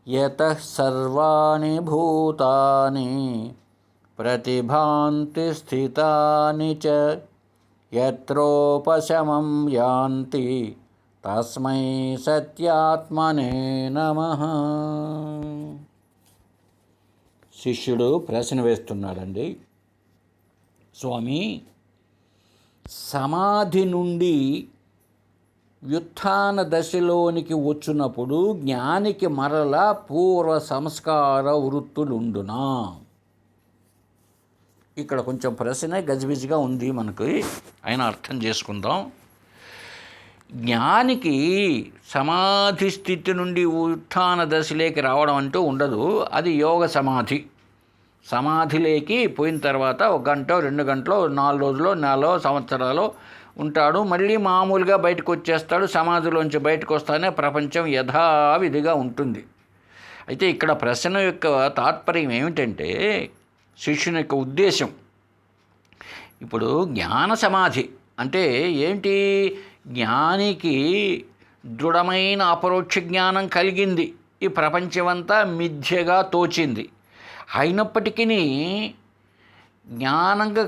యతః సర్వాణి భూతాని ప్రతిభాంతి స్థితాని చ యత్రోపశమం యాంతి తస్మై సత్యాత్మనే నమః. శిష్యుడు ప్రశ్న వేస్తున్నాడండి. స్వామి, సమాధి నుండి వ్యుత్థాన దశలోనికి వచ్చినప్పుడు జ్ఞానికి మరల పూర్వ సంస్కార వృత్తులుండునా? ఇక్కడ కొంచెం ప్రశ్న గజిబిజిగా ఉంది మనకి, అయినా అర్థం చేసుకుందాం. జ్ఞానికి సమాధి స్థితి నుండి ఉత్థాన దశలోకి రావడం అంటూ ఉండదు. అది యోగ సమాధి. సమాధిలోకి పోయిన తర్వాత 1 గంట 2 గంటలో 4 రోజులు నెలలో సంవత్సరాలు ఉంటాడు. మళ్ళీ మామూలుగా బయటకు వచ్చేస్తాడు. సమాధిలోంచి బయటకు వస్తానే ప్రపంచం యథావిధిగా ఉంటుంది. అయితే ఇక్కడ ప్రశ్న యొక్క తాత్పర్యం ఏమిటంటే, శిష్యుని యొక్క ఉద్దేశం, ఇప్పుడు జ్ఞాన సమాధి అంటే ఏంటి? జ్ఞానికి దృఢమైన అపరోక్ష జ్ఞానం కలిగింది. ఈ ప్రపంచమంతా మిథ్యగా తోచింది. అయినప్పటికీ జ్ఞానంగా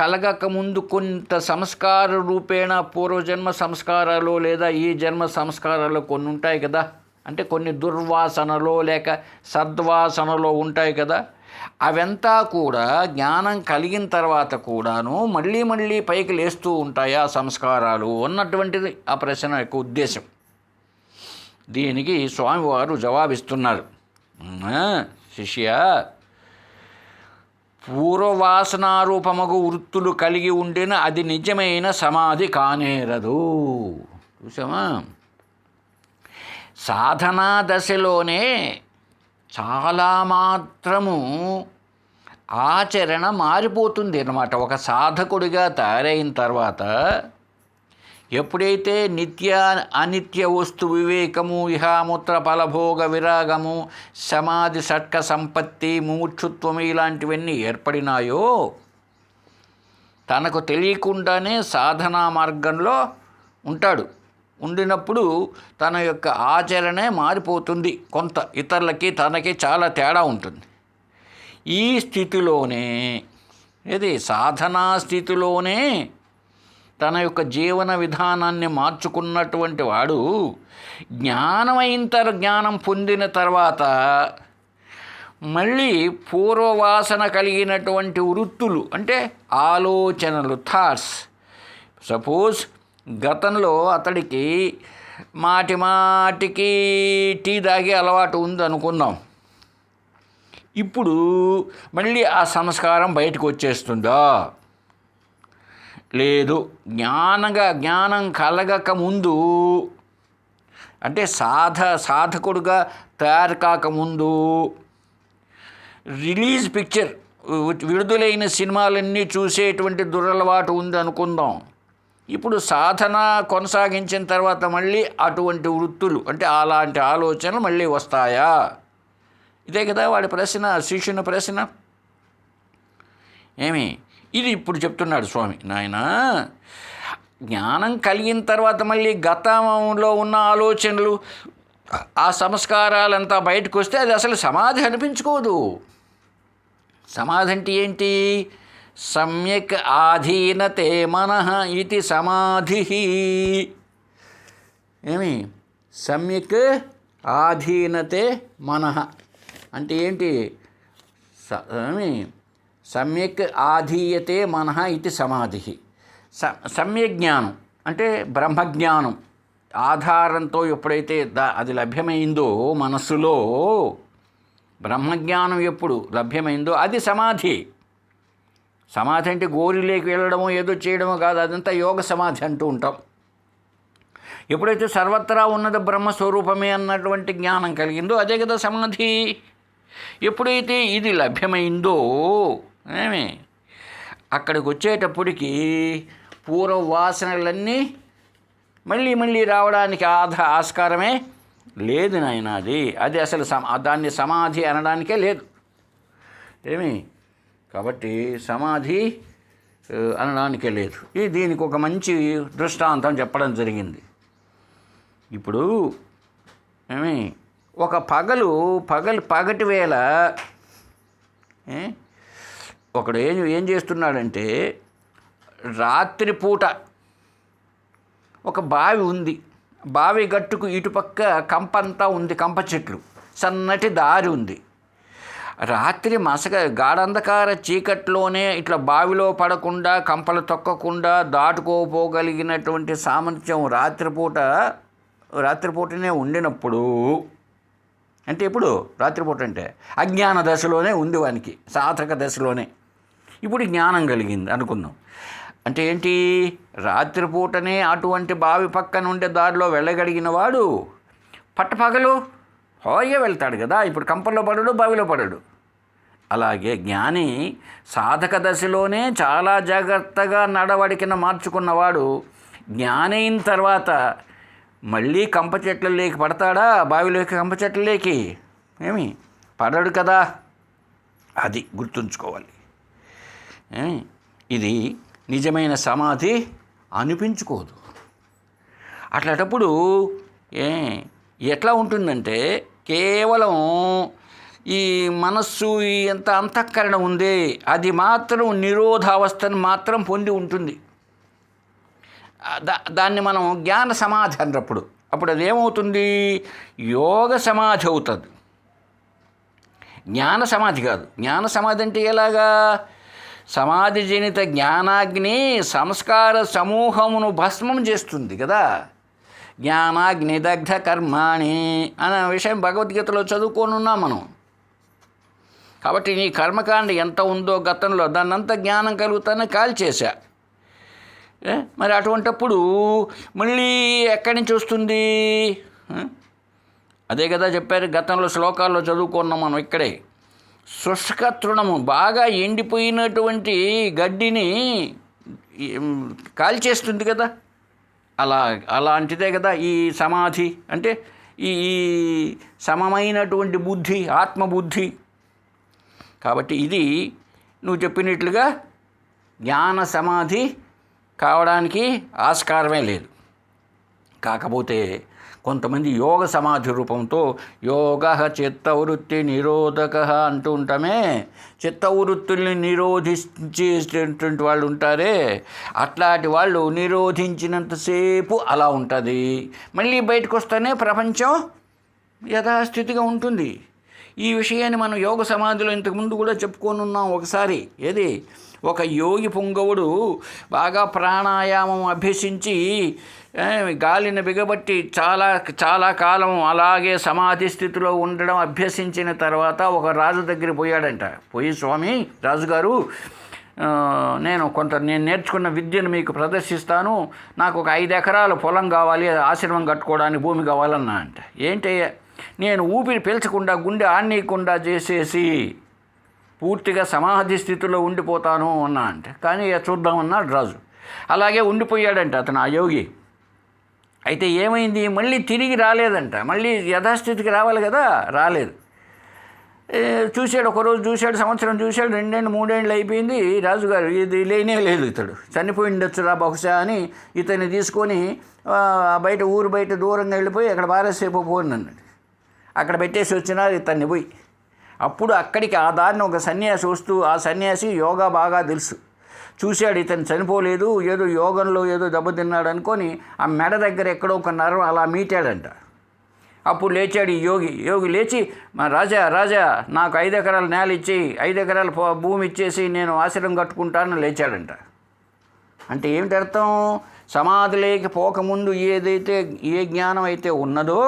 కలగక ముందు కొంత సంస్కార రూపేణ పూర్వజన్మ సంస్కారాలు లేదా ఈ జన్మ సంస్కారాలు కొన్ని ఉంటాయి కదా. అంటే కొన్ని దుర్వాసనలో లేక సద్వాసనలో ఉంటాయి కదా. అవంతా కూడా జ్ఞానం కలిగిన తర్వాత కూడాను మళ్ళీ మళ్ళీ పైకి లేస్తూ ఉంటాయి ఆ సంస్కారాలు అన్నటువంటిది ఆ ప్రశ్న యొక్క ఉద్దేశం. దీనికి స్వామివారు జవాబిస్తున్నారు. శిష్య, పూర్వవాసనారూపమగు వృత్తులు కలిగి ఉండిన అది నిజమైన సమాధి కానేరదు. చూసామా? సాధనా దశలోనే చాలా మాత్రము ఆచరణ మారిపోతుంది అన్నమాట. ఒక సాధకుడిగా తయారైన తర్వాత ఎప్పుడైతే నిత్య అనిత్య వస్తు వివేకము, ఇహాముత్ర ఫలభోగ విరాగము, సమాధి షట్క సంపత్తి, ముముక్షుత్వము ఇలాంటివన్నీ ఏర్పడినాయో తనకు తెలియకుండానే సాధనా మార్గంలో ఉంటాడు. ఉండినప్పుడు తన యొక్క ఆచరణే మారిపోతుంది. కొంత ఇతరులకి తనకి చాలా తేడా ఉంటుంది. ఈ స్థితిలోనే, ఇది సాధనా స్థితిలోనే తన యొక్క జీవన విధానాన్ని మార్చుకున్నటువంటి వాడు జ్ఞానం పొందిన తర్వాత మళ్ళీ పూర్వవాసన కలిగినటువంటి వృత్తులు అంటే ఆలోచనలు, థాట్స్. సపోజ్ గతంలో అతడికి మాటికి టీ తాగే అలవాటు ఉంది అనుకుందాం. ఇప్పుడు మళ్ళీ ఆ సంస్కారం బయటకు వచ్చేస్తుందా? లేదు. జ్ఞానం కలగక ముందు అంటే సాధకుడుగా తయారు కాకముందు రిలీజ్ పిక్చర్ విడుదలైన సినిమాలన్నీ చూసేటువంటి దురలవాటు ఉంది అనుకుందాం. ఇప్పుడు సాధన కొనసాగించిన తర్వాత మళ్ళీ అటువంటి వృత్తులు అంటే అలాంటి ఆలోచనలు మళ్ళీ వస్తాయా? ఇదే కదా వాడి ప్రశ్న, శిష్యుని ప్రశ్న. ఇది ఇప్పుడు చెప్తున్నాడు స్వామి. నాయనా, జ్ఞానం కలిగిన తర్వాత మళ్ళీ గతంలో ఉన్న ఆలోచనలు, ఆ సంస్కారాలంతా బయటకు వస్తే అది అసలు సమాధి అనిపించుకోదు. సమాధి అంటే ఏంటి? సమ్యక్ ఆధీనతే మనః ఇది సమాధి. సమ్యక్ ఆధీనతే మనః అంటే ఏంటి? సమ్యక్ ఆధీయతే మనః ఇది సమాధి. సమ్యక్ జ్ఞానం అంటే బ్రహ్మజ్ఞానం ఆధారంతో ఎప్పుడైతే అది లభ్యమైందో, మనస్సులో బ్రహ్మజ్ఞానం ఎప్పుడు లభ్యమైందో అది సమాధి. సమాధి అంటే గోరిలోకి వెళ్ళడమో ఏదో చేయడమో కాదు, అదంతా యోగ సమాధి అంటూ ఉంటాం. ఎప్పుడైతే సర్వత్రా ఉన్నది బ్రహ్మస్వరూపమే అన్నటువంటి జ్ఞానం కలిగిందో అదే కదా సమాధి. ఎప్పుడైతే ఇది లభ్యమైందో అక్కడికి వచ్చేటప్పటికి పూర్వవాసనలన్నీ మళ్ళీ రావడానికి ఆస్కారమే లేదు నాయన. అది అసలు దాన్ని సమాధి అనడానికే లేదు. కాబట్టి సమాధి అనడానికే లేదు. దీనికి ఒక మంచి దృష్టాంతం చెప్పడం జరిగింది. ఇప్పుడు ఒక పగటి వేళ ఒకడు ఏం చేస్తున్నాడంటే, రాత్రిపూట ఒక బావి ఉంది, బావి గట్టుకు ఇటుపక్క కంపంతా ఉంది, కంప చెట్లు, సన్నటి దారి ఉంది. రాత్రి గాఢంధకార చీకట్లోనే ఇట్లా బావిలో పడకుండా, కంపలు తొక్కకుండా దాటుకోపోగలిగినటువంటి సామర్థ్యం రాత్రిపూటనే ఉండినప్పుడు, అంటే ఇప్పుడు రాత్రిపూట అంటే అజ్ఞాన దశలోనే ఉంది వానికి, సాధక దశలోనే. ఇప్పుడు జ్ఞానం కలిగింది అనుకుందాం. అంటే ఏంటి, రాత్రిపూటనే అటువంటి బావి పక్కన ఉండే దారిలో వెళ్ళగలిగిన వాడు పట్టపగలు హాయిగా వెళ్తాడు కదా. ఇప్పుడు కంపల్లో పడడు, బావిలో పడడు. అలాగే జ్ఞాని సాధక దశలోనే చాలా జాగ్రత్తగా నడవడికన మార్చుకున్నవాడు జ్ఞాని అయిన తర్వాత మళ్ళీ కంప చెట్లలోకి పడతాడా, బావిలోకి కంప చెట్లలోకి ఏమి పడడు కదా. అది గుర్తుంచుకోవాలి. ఇది నిజమైన సమాధి అనిపించుకోదు. అట్లాంటప్పుడు ఎట్లా ఉంటుందంటే, కేవలం ఈ మనస్సు ఎంత అంతఃకరణ ఉంది, అది మాత్రం నిరోధావస్థను మాత్రం పొంది ఉంటుంది. దాన్ని మనం జ్ఞాన సమాధి అన్నప్పుడు అప్పుడు అదేమవుతుంది, యోగ సమాధి అవుతుంది, జ్ఞాన సమాధి కాదు. జ్ఞాన సమాధి అంటే ఎలాగా, సమాధి జనిత జ్ఞానాగ్ని సంస్కార సమూహమును భస్మం చేస్తుంది కదా. జ్ఞానాగ్ని దగ్ధ కర్మాణి అనే విషయం భగవద్గీతలో చదువుకోనున్నాం మనం. కాబట్టి నీ కర్మకాండ ఎంత ఉందో గతంలో దాన్నంతా జ్ఞానం కలుగుతానే కాల్చేశా. మరి అటువంటప్పుడు మళ్ళీ ఎక్కడి నుంచి వస్తుంది? అదే కదా చెప్పారు, గతంలో శ్లోకాల్లో చదువుకున్నాం మనం. ఇక్కడే శుష్క తృణము, బాగా ఎండిపోయినటువంటి గడ్డిని కాల్చేస్తుంది కదా. అలాంటిదే కదా ఈ సమాధి అంటే, ఈ సమమైనటువంటి బుద్ధి, ఆత్మబుద్ధి. కాబట్టి ఇది నువ్వు చెప్పినట్లుగా జ్ఞాన సమాధి కావడానికి ఆస్కారమే లేదు. కాకపోతే కొంతమంది యోగ సమాధి రూపంతో యోగ చిత్తవృత్తి నిరోధక అంటూ ఉంటామే, చిత్తవృత్తుల్ని నిరోధించేటటువంటి వాళ్ళు ఉంటారే, అట్లాంటి వాళ్ళు నిరోధించినంతసేపు అలా ఉంటుంది. మళ్ళీ బయటకు వస్తేనే ప్రపంచం యథాస్థితిగా ఉంటుంది. ఈ విషయాన్ని మనం యోగ సమాధిలో ఇంతకుముందు కూడా చెప్పుకొని ఉన్నాం ఒకసారి. ఏది, ఒక యోగి పుంగవుడు బాగా ప్రాణాయామం అభ్యసించి గాలిని బిగబట్టి చాలా కాలం అలాగే సమాధి స్థితిలో ఉండడం అభ్యసించిన తర్వాత ఒక రాజు దగ్గర పోయాడంట. పోయి, స్వామి రాజుగారు, నేను నేర్చుకున్న విద్యను మీకు ప్రదర్శిస్తాను, నాకు ఒక 5 ఎకరాల పొలం కావాలి, ఆశ్రమం కట్టుకోవడానికి భూమి కావాలన్నా అంట. ఏంటయ్యా, నేను ఊపిరి పీల్చకుండా గుండె ఆడనీయకుండా చేసేసి పూర్తిగా సమాధి స్థితిలో ఉండిపోతాను అన్నా అంట. కానీ చూద్దామన్నాడు రాజు. అలాగే ఉండిపోయాడంట అతను, ఆ యోగి. అయితే ఏమైంది, మళ్ళీ తిరిగి రాలేదంట. మళ్ళీ యథాస్థితికి రావాలి కదా, రాలేదు. చూశాడు, ఒకరోజు చూశాడు, సంవత్సరం చూశాడు, 2 ఏళ్ళు 3 ఏళ్ళు అయిపోయింది. రాజుగారు ఇది లేనే లేదు, ఇతడు చనిపోయి ఉండొచ్చురా బహుశా అని ఇతన్ని తీసుకొని ఊరు బయట దూరంగా వెళ్ళిపోయి అక్కడ బారసేపు పోయినన్నాడు. అక్కడ పెట్టేసి వచ్చినారు ఇతన్ని పోయి. అప్పుడు అక్కడికి ఆ దారిని ఒక సన్యాసి వస్తూ, ఆ సన్యాసి యోగా బాగా తెలుసు, చూశాడు ఇతను చనిపోలేదు, ఏదో యోగంలో ఏదో దెబ్బతిన్నాడు అనుకొని ఆ మెడ దగ్గర ఎక్కడో ఒక నరం అలా మీటాడంట. అప్పుడు లేచాడు ఈ యోగి లేచి, రాజా నాకు 5 ఎకరాల నేల ఇచ్చి 5 ఎకరాల భూమి ఇచ్చేసి నేను ఆశ్రమం కట్టుకుంటానని లేచాడంట. అంటే ఏమిటి అర్థం, సమాధిలోకి పోకముందు ఏ జ్ఞానం అయితే ఉన్నదో,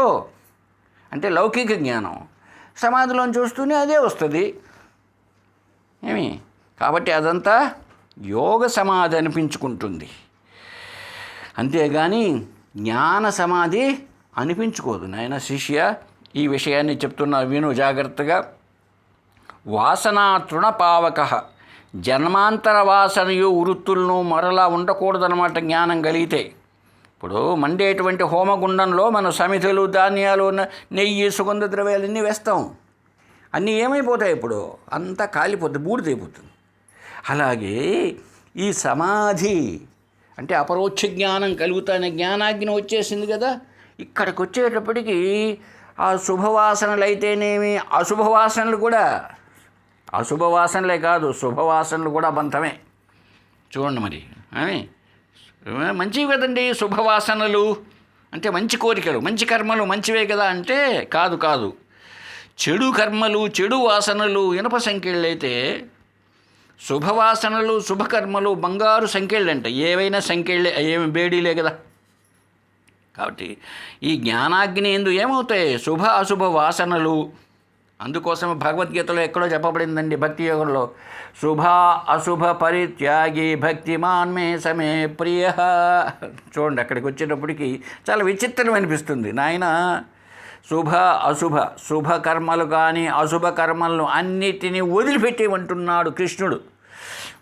అంటే లౌకిక జ్ఞానం, సమాధిలోని చూస్తూనే అదే వస్తుంది కాబట్టి అదంతా యోగ సమాధి అనిపించుకుంటుంది, అంతేగాని జ్ఞాన సమాధి అనిపించుకోదు. నాయన శిష్య, ఈ విషయాన్ని చెప్తున్నా విను జాగ్రత్తగా. వాసనా తృణపావక, జన్మాంతర వాసనయు వృత్తులను మరలా ఉండకూడదన్నమాట జ్ఞానం కలిగితే. ఇప్పుడు మండేటువంటి హోమగుండంలో మనం సమితులు, ధాన్యాలు, నెయ్యి, సుగంధ ద్రవ్యాలన్నీ వేస్తాం. అన్నీ ఏమైపోతాయి, ఇప్పుడు అంతా కాలిపోతుంది, బూడిదైపోతుంది. అలాగే ఈ సమాధి అంటే అపరోక్ష జ్ఞానం కలుగుతానే జ్ఞానాగ్ని వచ్చేసింది కదా. ఇక్కడికి వచ్చేటప్పటికి ఆ శుభవాసనలు అయితేనేమి అశుభవాసనలు కూడా, అశుభవాసనలే కాదు శుభవాసనలు కూడా బంధమే. చూడండి మరి అని మంచివి కదండి శుభవాసనలు అంటే, మంచి కోరికలు మంచి కర్మలు మంచివే కదా అంటే కాదు కాదు. చెడు కర్మలు చెడు వాసనలు ఇనప సంఖ్యళ్ళైతే, శుభవాసనలు శుభకర్మలు బంగారు సంఖ్యళ్ళంట. ఏవైనా సంఖ్యళ్ళే, ఏమి బేడీలే కదా. కాబట్టి ఈ జ్ఞానాగ్ని ఎందు ఏమవుతాయి? శుభ అశుభ వాసనలు. అందుకోసం భగవద్గీతలో ఎక్కడో చెప్పబడిందండి భక్తి యోగంలో, శుభ అశుభ పరిత్యాగి భక్తిమాన్ మే సమే ప్రియ. చూడండి అక్కడికి వచ్చేటప్పటికి చాలా విచిత్రం అనిపిస్తుంది. నాయన శుభ అశుభ శుభకర్మలు కానీ అశుభ కర్మలను అన్నిటినీ వదిలిపెట్టేమంటున్నాడు కృష్ణుడు.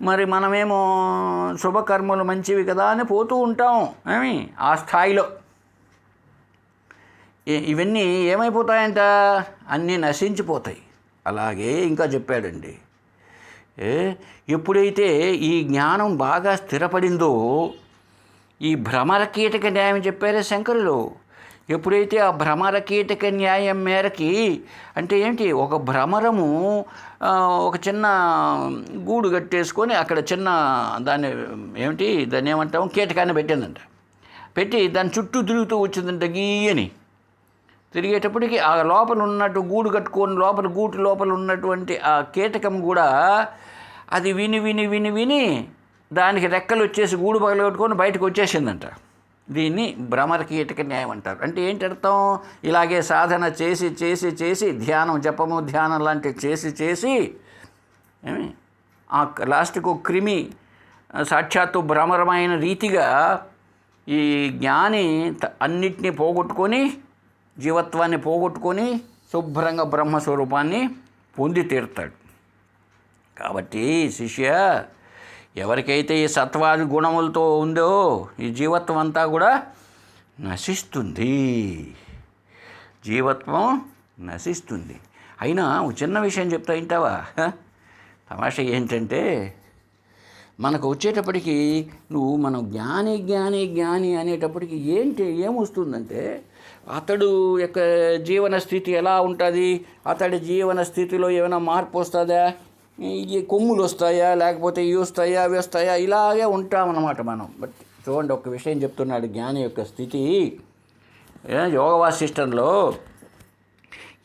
మరి మనమేమో శుభకర్మలు మంచివి కదా అని పోతూ ఉంటాం. ఆ స్థాయిలో ఇవన్నీ ఏమైపోతాయంట? అన్నీ నశించిపోతాయి. అలాగే ఇంకా చెప్పాడండి, ఎప్పుడైతే ఈ జ్ఞానం బాగా స్థిరపడిందో, ఈ భ్రమర కీటక న్యాయం చెప్పారే శంకరులు, ఎప్పుడైతే ఆ భ్రమర కీటక న్యాయం మేరకి, అంటే ఏంటి, ఒక భ్రమరము ఒక చిన్న గూడు కట్టేసుకొని అక్కడ చిన్న దాన్ని ఏమంటాము కీటకాన్ని పెట్టిందంట. పెట్టి దాని చుట్టూ తిరుగుతూ వచ్చిందంట గీయని. తిరిగేటప్పటికి ఆ లోపల ఉన్నట్టు గూడు కట్టుకొని గూటి లోపల ఉన్నటువంటి ఆ కీటకం కూడా అది విని విని విని విని దానికి రెక్కలు వచ్చేసి గూడు పగలగొట్టుకొని బయటకు వచ్చేసిందంట. దీన్ని భ్రమర కీటక న్యాయం అంటారు. అంటే ఏంటి అర్థం? ఇలాగే సాధన చేసి చేసి చేసి ధ్యానం, జపము ధ్యానం లాంటివి చేసి చేసి ఆ లాస్ట్కు క్రిమి సాక్షాత్తు భ్రమరమైన రీతిగా ఈ జ్ఞాని అన్నిటినీ పోగొట్టుకొని, జీవత్వాన్ని పోగొట్టుకొని శుభ్రంగా బ్రహ్మస్వరూపాన్ని పొంది తీరుతాడు. కాబట్టి శిష్య, ఎవరికైతే ఈ సత్వాది గుణములతో ఉందో ఈ జీవత్వం అంతా కూడా నశిస్తుంది. జీవత్వం నశిస్తుంది. అయినా ఒక చిన్న విషయం చెప్తా, వింటావా? తమాషా ఏంటంటే, మనకు వచ్చేటప్పటికి మనం జ్ఞాని జ్ఞాని జ్ఞాని అనేటప్పటికి ఏమొస్తుందంటే, అతడు యొక్క జీవన స్థితి ఎలా ఉంటుంది, అతడి జీవన స్థితిలో ఏమైనా మార్పు వస్తుందా, ఈ కొమ్ములు వస్తాయా, లేకపోతే ఇవి వస్తాయా అవి వస్తాయా, ఇలాగే ఉంటామన్నమాట మనం. బట్ చూడండి, ఒక విషయం చెప్తున్నాడు జ్ఞాని యొక్క స్థితి. యోగ వాసిష్టంలో,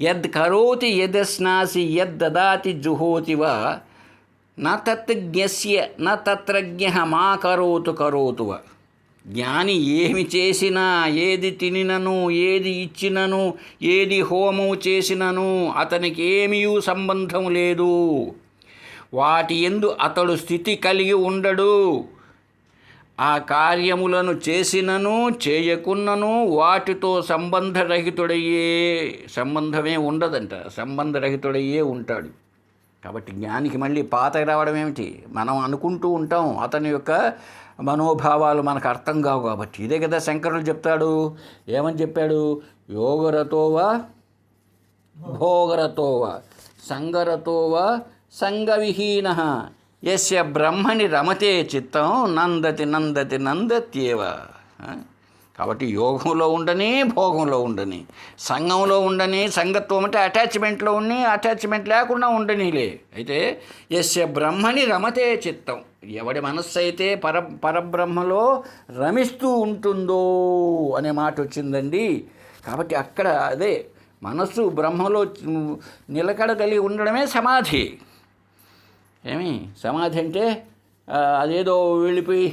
యద్ కరోతి యదస్నాసి యద్ దదాతి జుహోతివా నా తత్జ్ఞస్య నా తత్రజ్ఞః మా కరోతువ. జ్ఞాని ఏమి చేసినా, ఏది తినినను, ఏది ఇచ్చినను, ఏది హోమము చేసినను అతనికి ఏమీ సంబంధం లేదు. వాటి యందు అతడు స్థితి కలిగి ఉండడు. ఆ కార్యములను చేసినను చేయకున్నను వాటితో సంబంధమే ఉండదంట, సంబంధరహితుడయ్యే ఉంటాడు. కాబట్టి జ్ఞానికి మళ్ళీ పాతకి రావడం ఏమిటి? మనం అనుకుంటూ ఉంటాం, అతని యొక్క మనోభావాలు మనకు అర్థం కావు. కాబట్టి ఇదే కదా శంకరులు చెప్తాడు. ఏమని చెప్పాడు? యోగరతోవా భోగరతోవా సంగరతోవా సంగవిహీన యస్య బ్రహ్మని రమతే చిత్తం నందతి నందతి నందత్యేవ. కాబట్టి యోగంలో ఉండని, భోగంలో ఉండని, సంఘంలో ఉండని, సంగత్వం అంటే అటాచ్మెంట్లో ఉండి, అటాచ్మెంట్ లేకుండా ఉండనిలే. అయితే యస్య బ్రహ్మని రమతే చిత్తం, ఎవడి మనస్సు అయితే పరబ్రహ్మలో రమిస్తూ ఉంటుందో అనే మాట వచ్చిందండి. కాబట్టి అక్కడ అదే మనస్సు బ్రహ్మలో నిలకడ కలిగి ఉండడమే సమాధి. సమాధి అంటే అదేదో వెళ్ళిపోయి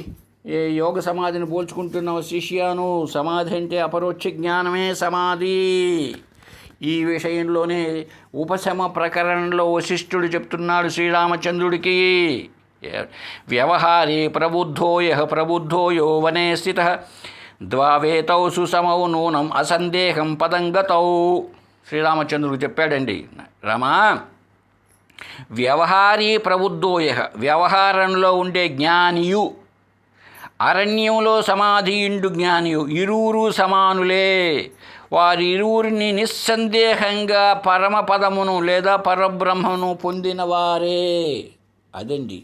యోగ సమాధిని పోల్చుకుంటున్నావు శిష్యాను. సమాధి అంటే అపరోక్ష జ్ఞానమే సమాధి. ఈ విషయంలోనే ఉపశమ ప్రకరణంలో వశిష్ఠుడు చెప్తున్నాడు శ్రీరామచంద్రుడికి, వ్యవహారే ప్రబుద్ధో యో వనే స్థిత ద్వావేతౌ సుసమౌ నూనం అసందేహం పదంగతౌ. శ్రీరామచంద్రుడికి చెప్పాడండి, రమా, వ్యవహారీ ప్రబుద్ధోయ, వ్యవహారంలో ఉండే జ్ఞానియు, అరణ్యంలో సమాధియుండు జ్ఞానియు, ఇరువురు సమానులే. వారి ఇరువురిని నిస్సందేహంగా పరమపదమును లేదా పరబ్రహ్మను పొందినవారే. అదండి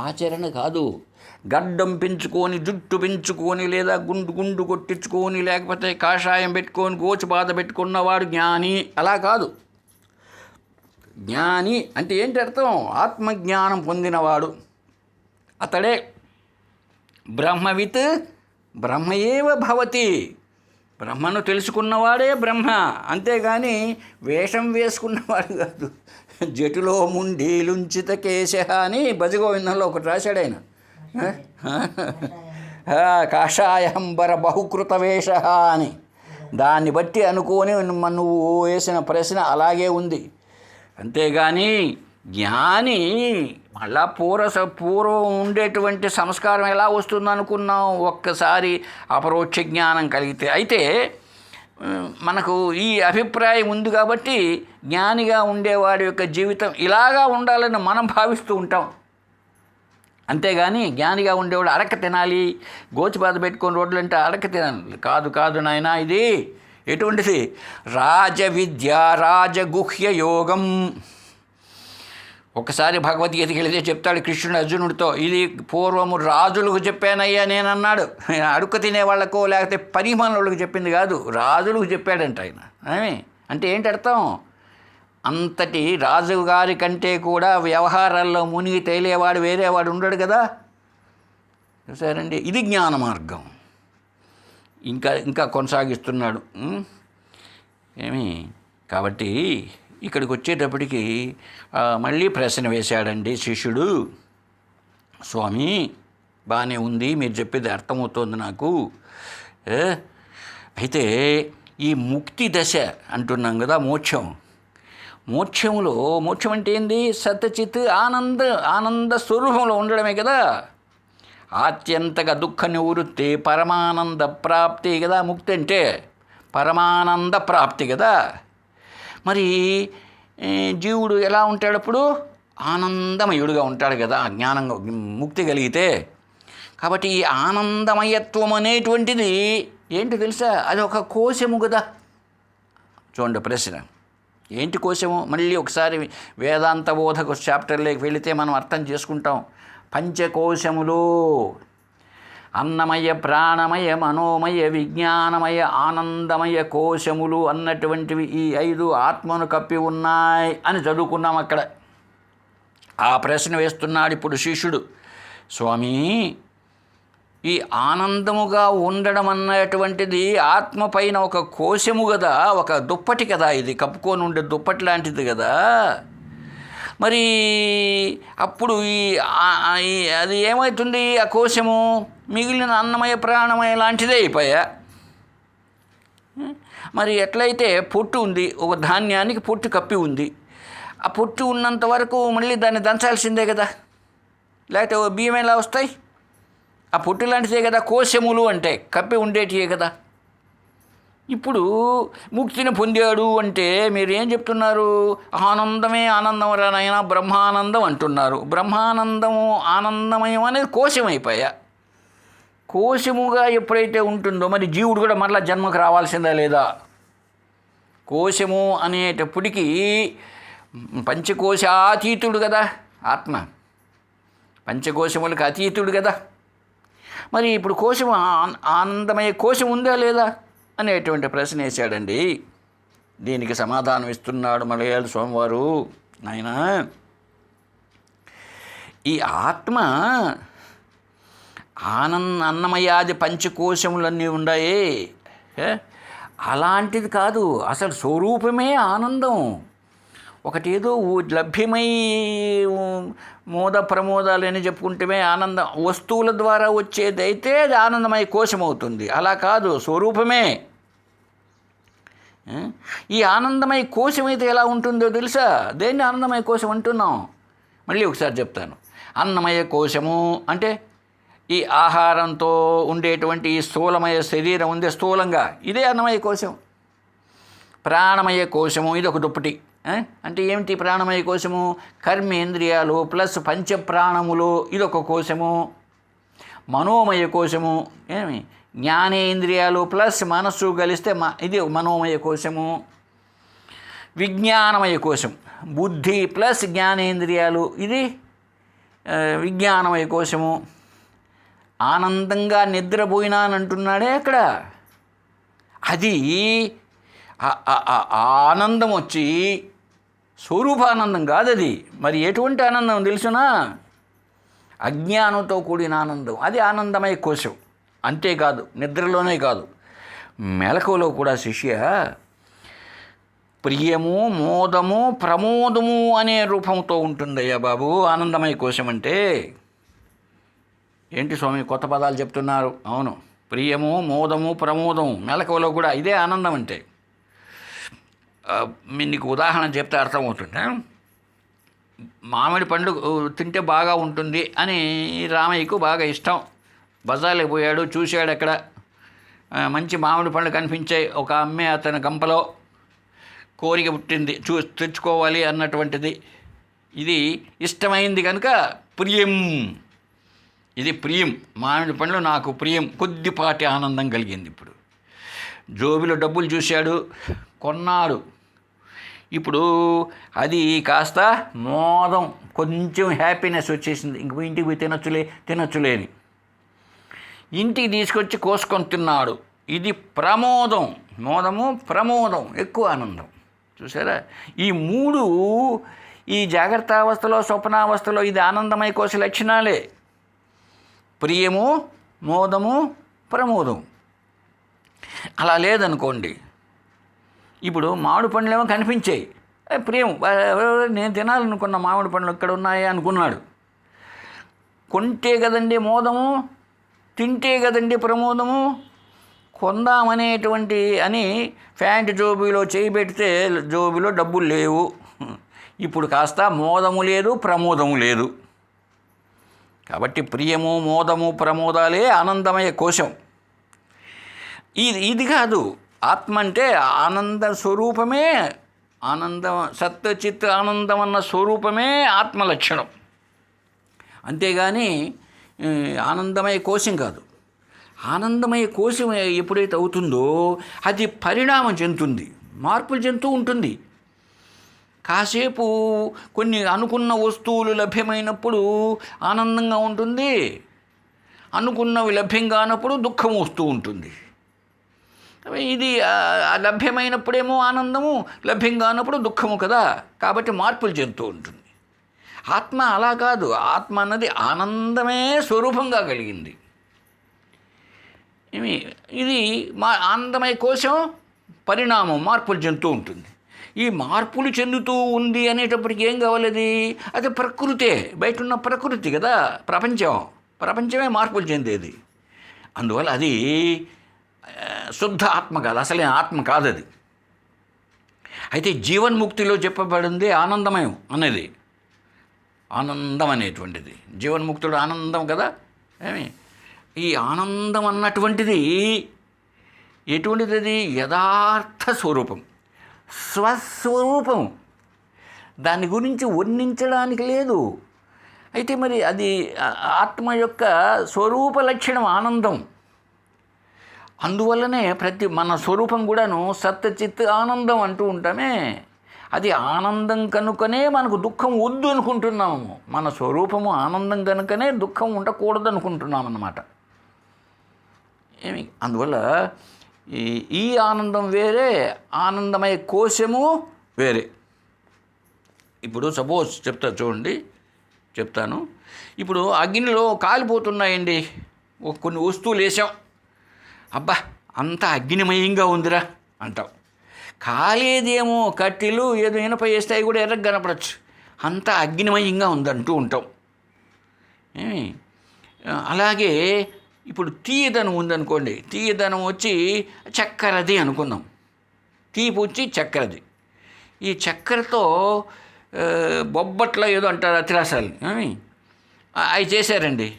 ఆచరణ కాదు. గడ్డం పెంచుకొని, జుట్టు పెంచుకొని, లేదా గుండు గుండు కొట్టించుకొని, లేకపోతే కాషాయం పెట్టుకొని, గోచు బాధ పెట్టుకున్నవాడు జ్ఞాని అలా కాదు. జ్ఞాని అంటే ఏంటి అర్థం? ఆత్మజ్ఞానం పొందినవాడు అతడే బ్రహ్మవిత్ బ్రహ్మయేవ భవతి. బ్రహ్మను తెలుసుకున్నవాడే బ్రహ్మ, అంతేగాని వేషం వేసుకున్నవాడు కాదు. జటులో ముండీలుంచిత కేశ అని భజగోవిందంలో ఒకటి రాశాడు ఆయన. కాషాయంబర బహుకృత వేష అని. దాన్ని బట్టి అనుకోని నువ్వు వేసిన ప్రశ్న అలాగే ఉంది. అంతేగాని జ్ఞాని మళ్ళా పూర్వం ఉండేటువంటి సంస్కారం ఎలా వస్తుంది అనుకున్నాం? ఒక్కసారి అపరోక్ష జ్ఞానం కలిగితే. అయితే మనకు ఈ అభిప్రాయం ఉంది కాబట్టి జ్ఞానిగా ఉండేవాడి యొక్క జీవితం ఇలాగా ఉండాలని మనం భావిస్తూ ఉంటాం. అంతేగాని జ్ఞానిగా ఉండేవాడు అడక తినాలి, గోచిబాధ పెట్టుకొని రోడ్లు అంటే అడక తినాలి కాదు నాయన. ఇది ఎటువంటిది? రాజవిద్య రాజగుహ్య యోగం. ఒకసారి భగవద్గీతకి వెళితే చెప్తాడు కృష్ణుడు అర్జునుడితో, ఇది పూర్వము రాజులకు చెప్పానయ్యా నేను అన్నాడు. అడుక్క తినేవాళ్ళకో లేకపోతే పరిమాణులకు చెప్పింది కాదు, రాజులకు చెప్పాడంట ఆయన. అంటే ఏంటి అర్థం? అంతటి రాజుగారి కంటే కూడా వ్యవహారాల్లో మునిగి తేలేవాడు వేరేవాడు ఉండడు కదా. చూసారండి, ఇది జ్ఞాన మార్గం. ఇంకా కొనసాగిస్తున్నాడు. కాబట్టి ఇక్కడికి వచ్చేటప్పటికి మళ్ళీ ప్రశ్న వేశాడండి శిష్యుడు. స్వామి, బాగానే ఉంది, మీరు చెప్పేది అర్థమవుతోంది నాకు. అయితే ఈ ముక్తి దశ అంటున్నాం కదా, మోక్షం అంటే ఏంది? సత్చిత్ ఆనంద స్వరూపంలో ఉండడమే కదా. ఆత్యంతక దుఃఖ నివృత్తి పరమానంద ప్రాప్తి కదా ముక్తి అంటే. పరమానంద ప్రాప్తి కదా. మరి జీవుడు ఎలా ఉంటాడు అప్పుడు? ఆనందమయుడుగా ఉంటాడు కదా జ్ఞానంగా ముక్తి కలిగితే. కాబట్టి ఈ ఆనందమయత్వం అనేటువంటిది ఏంటి తెలుసా? అది ఒక కోశము కదా. చూడండి ప్రశ్న ఏంటి కోశము? మళ్ళీ ఒకసారి వేదాంత బోధకు చాప్టర్లోకి వెళితే మనం అర్థం చేసుకుంటాం. పంచకోశములు అన్నమయ, ప్రాణమయ, మనోమయ, విజ్ఞానమయ, ఆనందమయ కోశములు అన్నటువంటివి ఈ 5 ఆత్మను కప్పి ఉన్నాయి అని చదువుకున్నాం అక్కడ. ఆ ప్రశ్న వేస్తున్నాడు ఇప్పుడు శిష్యుడు. స్వామి, ఈ ఆనందముగా ఉండడం అన్నటువంటిది ఆత్మ పైన ఒక కోశము కదా, ఒక దుప్పటి కదా, ఇది కప్పుకొని ఉండే దుప్పటి లాంటిది కదా. మరి అప్పుడు అది ఏమవుతుంది? ఆ కోశము మిగిలిన అన్నమయ ప్రాణమయ లాంటిదే అయిపోయా. మరి ఎట్లయితే పొట్టు ఉంది, ఒక ధాన్యానికి పొట్టు కప్పి ఉంది, ఆ పొట్టు ఉన్నంత వరకు మళ్ళీ దాన్ని దంచాల్సిందే కదా, లేకపోతే బియ్యం ఎలా వస్తాయి? ఆ పొట్టు లాంటిదే కదా కోశములు అంటే, కప్పి ఉండేటివే కదా. ఇప్పుడు ముక్తిని పొందాడు అంటే మీరు ఏం చెప్తున్నారు? ఆనందమే ఆనందం రానైనా బ్రహ్మానందం అంటున్నారు. బ్రహ్మానందము ఆనందమయం అనేది కోశమైపోయా. కోశముగా ఎప్పుడైతే ఉంటుందో మరి జీవుడు కూడా మరలా జన్మకు రావాల్సిందా లేదా? కోశము అనేటప్పటికీ పంచకోశాతీతుడు కదా ఆత్మ, పంచకోశములకు అతీతుడు కదా. మరి ఇప్పుడు కోశము ఆనందమయ్యే కోశం ఉందా లేదా అనేటువంటి ప్రశ్న వేశాడండి. దీనికి సమాధానం ఇస్తున్నాడు మలయాళ స్వామివారు. నాయన, ఈ ఆత్మ అన్నమయాది పంచకోశములన్నీ ఉన్నాయి, అలాంటిది కాదు. అసలు స్వరూపమే ఆనందం. ఒకటేదో లభ్యమై మోద ప్రమోదాలు అని చెప్పుకుంటే ఆనందం, వస్తువుల ద్వారా వచ్చేదైతే అది ఆనందమయ కోశం అవుతుంది. అలా కాదు, స్వరూపమే. ఈ ఆనందమయ కోశం అయితే ఎలా ఉంటుందో తెలుసా? దేన్ని ఆనందమయ కోశం అంటున్నాం? మళ్ళీ ఒకసారి చెప్తాను. అన్నమయ కోశము అంటే ఈ ఆహారంతో ఉండేటువంటి ఈ స్థూలమయ శరీరం ఉంది, స్థూలంగా, ఇదే అన్నమయ కోశం. ప్రాణమయ కోశము ఇది ఒక దుప్పటి. అంటే ఏమిటి ప్రాణమయ కోశము? కర్మేంద్రియాలు ప్లస్ పంచప్రాణములు ఇదొక కోశము. మనోమయ కోశము జ్ఞానేంద్రియాలు ప్లస్ మనస్సు కలిస్తే ఇది మనోమయ కోశము. విజ్ఞానమయ కోశం బుద్ధి ప్లస్ జ్ఞానేంద్రియాలు, ఇది విజ్ఞానమయ కోశము. ఆనందంగా నిద్రపోయినానంటున్నాడే అక్కడ. అది ఆనందం వచ్చి స్వరూపానందం కాదు అది. మరి ఎటువంటి ఆనందం తెలుసునా? అజ్ఞానంతో కూడిన ఆనందం. అది ఆనందమయ కోశం. అంతేకాదు, నిద్రలోనే కాదు, మెలకువలో కూడా శిష్య ప్రియము, మోదము, ప్రమోదము అనే రూపంతో ఉంటుందయ్యా బాబు ఆనందమయ కోశం అంటే. ఏంటి స్వామి కొత్త పదాలు చెప్తున్నారు? అవును, ప్రియము, మోదము, ప్రమోదము, మెలకువలో కూడా ఇదే ఆనందం అంటే. నీకు ఉదాహరణ చెప్తే అర్థమవుతుంది. మామిడి పండు తింటే బాగా ఉంటుంది అని రామయ్యకు బాగా ఇష్టం. బజార్లోకి పోయాడు, చూశాడు, అక్కడ మంచి మామిడి పండ్లు కనిపించాయి. ఒక అమ్మే అతని గంపలో. కోరిక పుట్టింది, తెచ్చుకోవాలి అన్నటువంటిది. ఇది ఇష్టమైంది కనుక ప్రియం. ఇది ప్రియం, మామిడి పండ్లు నాకు ప్రియం. కొద్దిపాటి ఆనందం కలిగింది. ఇప్పుడు జోబిలో డబ్బులు చూశాడు, కొన్నాడు. ఇప్పుడు అది కాస్త మోదం, కొంచెం హ్యాపీనెస్ వచ్చేసింది. ఇంక ఇంటికి పోయి తినచ్చులే అని ఇంటికి తీసుకొచ్చి కోసుకొని తిన్నాడు. ఇది ప్రమోదం. మోదము, ప్రమోదం, ఎక్కువ ఆనందం. చూసారా? ఈ మూడు ఈ జాగ్రత్త అవస్థలో, స్వప్నావస్థలో ఇది ఆనందమయ కోశ లక్షణాలే. ప్రియము, మోదము, ప్రమోదం. అలా లేదనుకోండి, ఇప్పుడు మామిడి పండ్లు ఏమో కనిపించాయి, ప్రియం, నేను తినాలనుకున్న మామిడి పండ్లు ఇక్కడ ఉన్నాయి అనుకున్నాడు. కొంటే కదండి మోదము, తింటే కదండి ప్రమోదము. కొందామనేటువంటి అని ప్యాంటు జోబీలో చేయి పెడితే జోబీలో డబ్బులు లేవు. ఇప్పుడు కాస్త మోదము లేదు, ప్రమోదము లేదు. కాబట్టి ప్రియము, మోదము, ప్రమోదాలే ఆనందమయ కోశం. ఇది కాదు. ఆత్మ అంటే ఆనంద స్వరూపమే. ఆనందం, సత్చిత్ ఆనందం అన్న స్వరూపమే ఆత్మ లక్షణం. అంతేగాని ఆనందమయ కోశం కాదు. ఆనందమయ కోశం ఎప్పుడైతే అవుతుందో అది పరిణామం చెందుతుంది, మార్పులు చెందుతూ ఉంటుంది. కాసేపు కొన్ని అనుకున్న వస్తువులు లభ్యమైనప్పుడు ఆనందంగా ఉంటుంది, అనుకున్నవి లభ్యం కానప్పుడు దుఃఖం వస్తూ ఉంటుంది. ఇది లభ్యమైనప్పుడేమో ఆనందము, లభ్యం కానప్పుడు దుఃఖము కదా. కాబట్టి మార్పులు చెందుతూ ఉంటుంది. ఆత్మ అలా కాదు. ఆత్మ అన్నది ఆనందమే స్వరూపంగా కలిగింది. ఇది ఆనందమయ కోశం పరిణామం, మార్పులు చెందుతూ ఉంటుంది. ఈ మార్పులు చెందుతూ ఉంది అనేటప్పటికి ఏం కావాలి? అది ప్రకృతే, బయట ఉన్న ప్రకృతి కదా, ప్రపంచమే మార్పులు చెందేది. అందువల్ల అది శుద్ధ ఆత్మ కాదు, అసలే ఆత్మ కాదు అది. అయితే జీవన్ముక్తిలో చెప్పబడింది ఆనందమయం అనేది. ఆనందం అనేటువంటిది జీవన్ముక్తుడు ఆనందం కదా. ఈ ఆనందం అన్నటువంటిది ఎటువంటిది? అది యథార్థ స్వరూపం, స్వస్వరూపం. దాని గురించి వర్ణించడానికి లేదు. అయితే మరి అది ఆత్మ యొక్క స్వరూప లక్షణం ఆనందం. అందువల్లనే మన స్వరూపం కూడాను సత్చిత్ ఆనందం అంటూ ఉంటామే. అది ఆనందం కనుకనే మనకు దుఃఖం వద్దు అనుకుంటున్నాము. మన స్వరూపము ఆనందం కనుకనే దుఃఖం ఉండకూడదు అనుకుంటున్నాం అన్నమాట. అందువల్ల ఈ ఆనందం వేరే, ఆనందమయ కోశము వేరే. ఇప్పుడు సపోజ్ చెప్తాను. ఇప్పుడు అగ్నిలో కాలిపోతున్నాయండి, కొన్ని వస్తువులు వేసాం, అబ్బా అంతా అగ్నిమయంగా ఉందిరా అంటాం. కాలేదేమో కట్టెలు ఏదో ఇనప వేస్తాయి కూడా ఎర్రగా కనపడచ్చు, అంతా అగ్నిమయంగా ఉందంటూ ఉంటాం. అలాగే ఇప్పుడు తీయదనం ఉందనుకోండి, తీయదనం వచ్చి చక్కెరది అనుకుందాం. తీపి వచ్చి చక్కెరది. ఈ చక్కెరతో బొబ్బట్లో ఏదో అంటారు అతిరాసాలు, అవి చేశారండి.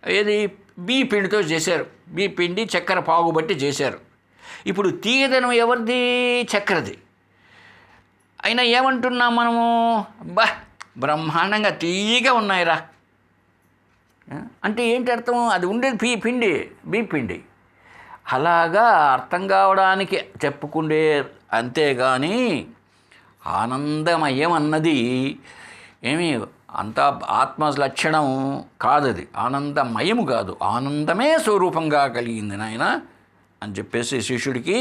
ఏది? బియ్య పిండితో చేశారు. బియ్య పిండి చక్కెర పాగుబట్టి చేశారు. ఇప్పుడు తీయదనం ఎవరిది? చక్కెరది. అయినా ఏమంటున్నాం మనము? అబ్బా బ్రహ్మాండంగా తీయగా ఉన్నాయిరా అంటే ఏంటి అర్థం? అది ఉండేది బియ్య పిండి. అలాగా అర్థం కావడానికి చెప్పుకుండే, అంతేగాని ఆనందమయం అన్నది అంతా ఆత్మ లక్షణం కాదది, ఆనందమయము కాదు, ఆనందమే స్వరూపంగా కలిగింది నాయన అని చెప్పేసి శిష్యుడికి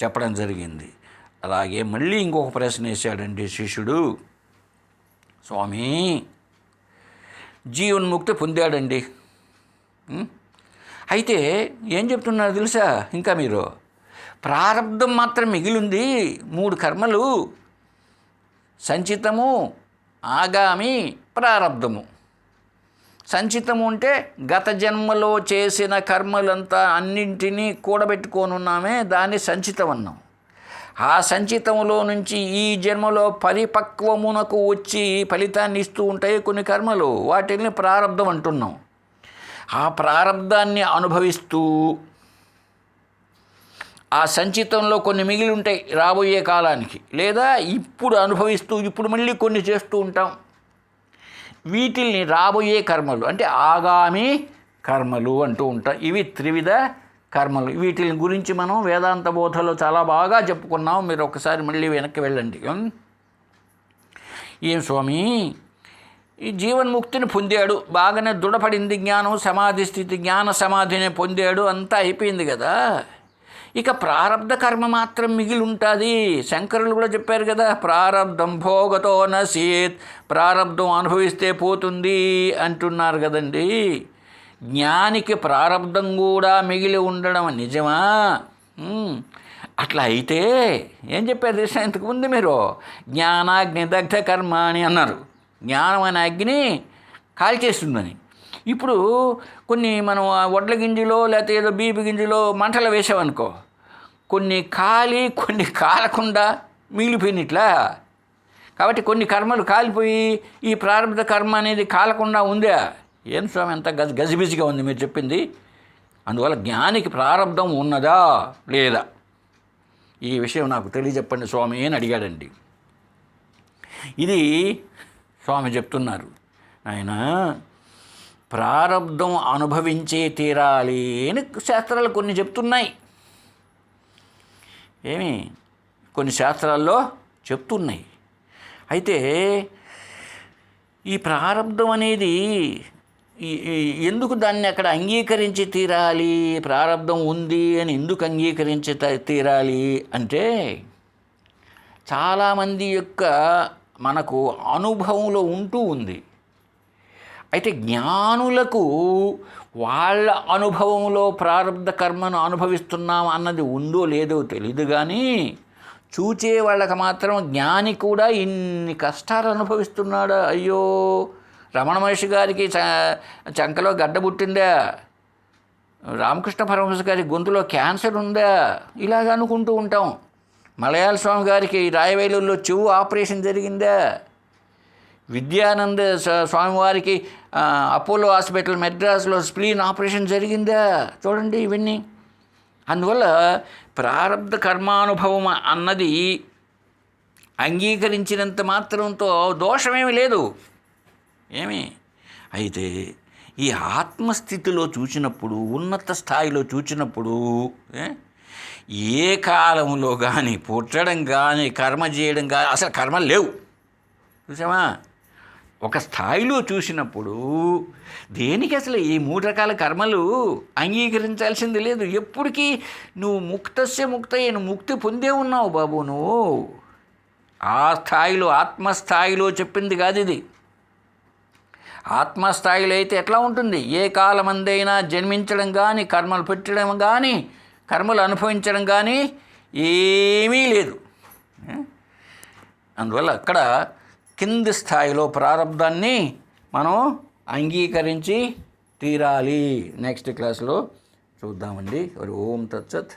చెప్పడం జరిగింది. అలాగే మళ్ళీ ఇంకొక ప్రశ్న వేశాడండి శిష్యుడు. స్వామి, జీవన్ముక్తి పొందాడండి, అయితే ఏం చెప్తున్నారు తెలుసా, ఇంకా మీరు ప్రారబ్ధం మాత్రం మిగిలింది, 3 కర్మలు, సంచితము, ఆగామి, ప్రారబ్ధము. సంచితము అంటే గత జన్మలో చేసిన కర్మలంతా అన్నింటినీ కూడబెట్టుకోనున్నామే, దాన్ని సంచితం అన్నాం. ఆ సంచితంలో నుంచి ఈ జన్మలో పరిపక్వమునకు వచ్చి ఫలితాన్ని ఇస్తూ ఉంటాయి కొన్ని కర్మలు, వాటిని ప్రారబ్ధం అంటున్నాం. ఆ ప్రారబ్ధాన్ని అనుభవిస్తూ ఆ సంచితంలో కొన్ని మిగిలి ఉంటాయి రాబోయే కాలానికి, లేదా ఇప్పుడు అనుభవిస్తూ ఇప్పుడు మళ్ళీ కొన్ని చేస్తూ ఉంటాం. వీటిల్ని రాబోయే కర్మలు అంటే ఆగామి కర్మలు అంటూ ఉంటాం. ఇవి త్రివిధ కర్మలు. వీటిని గురించి మనం వేదాంత బోధలో చాలా బాగా చెప్పుకున్నాం. మీరు ఒకసారి మళ్ళీ వెనక్కి వెళ్ళండి. ఏం స్వామి, ఈ జీవన్ముక్తిని పొందాడు, బాగానే దృఢపడింది జ్ఞానం, సమాధి స్థితి, జ్ఞాన సమాధిని పొందాడు, అంతా అయిపోయింది కదా, ఇక ప్రారబ్ధ కర్మ మాత్రం మిగిలి ఉంటుంది. శంకరులు కూడా చెప్పారు కదా, ప్రారబ్ధం భోగతో నసీత్, ప్రారబ్ధం అనుభవిస్తే పోతుంది అంటున్నారు కదండి. జ్ఞానికి ప్రారబ్ధం కూడా మిగిలి ఉండడం నిజమా? అట్లా అయితే ఏం చెప్పారు తెలుసా, ఇంతకుముందు మీరు జ్ఞానాగ్ని దగ్ధ కర్మ అని అన్నారు. జ్ఞానం అనే అగ్ని కాల్చేస్తుందని. ఇప్పుడు కొన్ని మనం వడ్ల గింజలో లేకపోతే ఏదో బీపి గింజలో మంటలు వేసామనుకో, కొన్ని కాలి కొన్ని కాలకుండా మిగిలిపోయినట్లా. కాబట్టి కొన్ని కర్మలు కాలిపోయి ఈ ప్రారంభ కర్మ అనేది కాలకుండా ఉందా? ఏం స్వామి అంత గజిబిజిగా ఉంది మీరు చెప్పింది. అందువల్ల జ్ఞానికి ప్రారంధం ఉన్నదా లేదా, ఈ విషయం నాకు తెలియజెప్పండి స్వామి అని అడిగాడండి. ఇది స్వామి చెప్తున్నారు, ఆయన ప్రారబ్ధం అనుభవించే తీరాలి అని శాస్త్రాలు కొన్ని చెప్తున్నాయి. ఏమి కొన్ని శాస్త్రాల్లో చెప్తున్నాయి. అయితే ఈ ప్రారబ్ధం అనేది ఎందుకు దాన్ని అక్కడ అంగీకరించి తీరాలి, ప్రారబ్ధం ఉంది అని ఎందుకు అంగీకరించి తీరాలి అంటే, చాలామంది యొక్క మనకు అనుభవంలో ఉంటూ ఉంది. అయితే జ్ఞానులకు వాళ్ళ అనుభవంలో ప్రారబ్ధ కర్మను అనుభవిస్తున్నాం అన్నది ఉందో లేదో తెలియదు, కానీ చూచే వాళ్ళకి మాత్రం జ్ఞాని కూడా ఇన్ని కష్టాలు అనుభవిస్తున్నాడా, అయ్యో రమణ మహర్షి గారికి చంకలో గడ్డ పుట్టిందా, రామకృష్ణ పరమహంస గారి గొంతులో క్యాన్సర్ ఉందా, ఇలాగ అనుకుంటూ ఉంటాం. మలయాళ స్వామి గారికి రాయవేలులో చెవు ఆపరేషన్ జరిగిందా, విద్యానంద స్వామివారికి అపోలో హాస్పిటల్ మెడ్రాస్లో స్ప్లీన్ ఆపరేషన్ జరిగిందా, చూడండి ఇవన్నీ. అందువల్ల ప్రారబ్ధ కర్మానుభవం అన్నది అంగీకరించినంత మాత్రంతో దోషమేమి లేదు. ఏమి అయితే ఈ ఆత్మస్థితిలో చూసినప్పుడు, ఉన్నత స్థాయిలో చూసినప్పుడు, ఏ కాలంలో కానీ పుట్టడం కానీ కర్మ చేయడం కానీ అసలు కర్మలు లేవు. చూసామా, ఒక స్థాయిలో చూసినప్పుడు దేనికి అసలు ఈ 3 రకాల కర్మలు అంగీకరించాల్సింది లేదు. ఎప్పటికీ నువ్వు ముక్తయ్యను ముక్తి పొందే ఉన్నావు బాబు. నువ్వు ఆ స్థాయిలో ఆత్మస్థాయిలో చెప్పింది కాదు ఇది. ఆత్మస్థాయిలో అయితే ఎట్లా ఉంటుంది, ఏ కాలమందైనా జన్మించడం కానీ కర్మలు పెట్టడం కానీ కర్మలు అనుభవించడం కానీ ఏమీ లేదు. అందువల్ల అక్కడ కింది స్థాయిలో ప్రారబ్ధాన్ని మనం అంగీకరించి తీరాలి. నెక్స్ట్ క్లాస్లో చూద్దామండి. ఓం తత్సత్.